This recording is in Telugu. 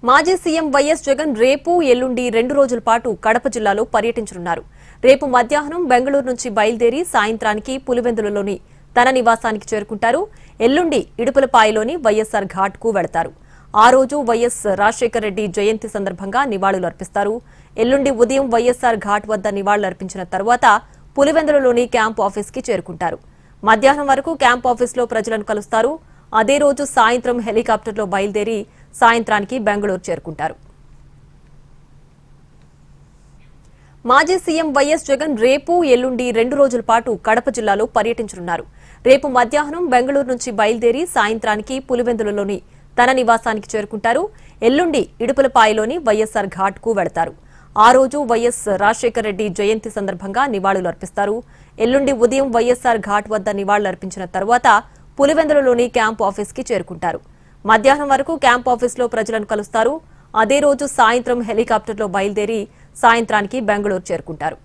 మాజీ సీఎం వైఎస్ జగన్ రేపు ఎల్లుండి 2 రోజుల పాటు కడప జిల్లాలో పర్యటించనున్నారు. రేపు మధ్యాహ్నం బెంగళూరు నుంచి బయలుదేరి సాయంత్రానికి పులివెందులలోని తన నివాసానికి చేరుకుంటారు. ఎల్లుండి ఇడుపులపాయలోని వైఎస్ఆర్ ఘాట్ కు వెళతారు. ఆ రోజు వైఎస్ రాజశేఖర రెడ్డి జయంతి సందర్భంగా నివాళులు అర్పిస్తారు. ఎల్లుండి ఉదయం వైఎస్ఆర్ ఘాట్ వద్ద నివాళులు అర్పించిన తర్వాత పులివెందులలోని క్యాంప్ ఆఫీస్ కి చేరుకుంటారు. మధ్యాహ్నం వరకు క్యాంప్ ఆఫీసులో ప్రజలను కలుస్తారు. అదే రోజు సాయంత్రం హెలికాప్టర్లో బయలుదేరి సాయంత్రానికి బెంగళూరు చేరుకుంటారు. మాజీ సీఎం వైఎస్ జగన్ రేపు ఎల్లుండి 2 రోజుల పాటు కడప జిల్లాలో పర్యటించనున్నారు. రేపు మధ్యాహ్నం బెంగళూరు నుంచి బయలుదేరి సాయంత్రానికి పులివెందులలోని తన నివాసానికి చేరుకుంటారు. ఎల్లుండి ఇడుపులపాయలోని వైఎస్ఆర్ ఘాట్ కు వెళతారు. ఆ రోజు వైఎస్ రాజశేఖర రెడ్డి జయంతి సందర్భంగా నివాళులు అర్పిస్తారు. ఎల్లుండి ఉదయం వైఎస్ఆర్ ఘాట్ వద్ద నివాళులు అర్పించిన తర్వాత పులివెందులలోని క్యాంప్ ఆఫీస్ కి చేరుకుంటారు. మధ్యాహ్నం వరకు క్యాంప్ ఆఫీసులో ప్రజలను కలుస్తారు. అదే రోజు సాయంత్రం హెలికాప్టర్లో బయలుదేరి సాయంత్రానికి బెంగళూరు చేరుకుంటారు.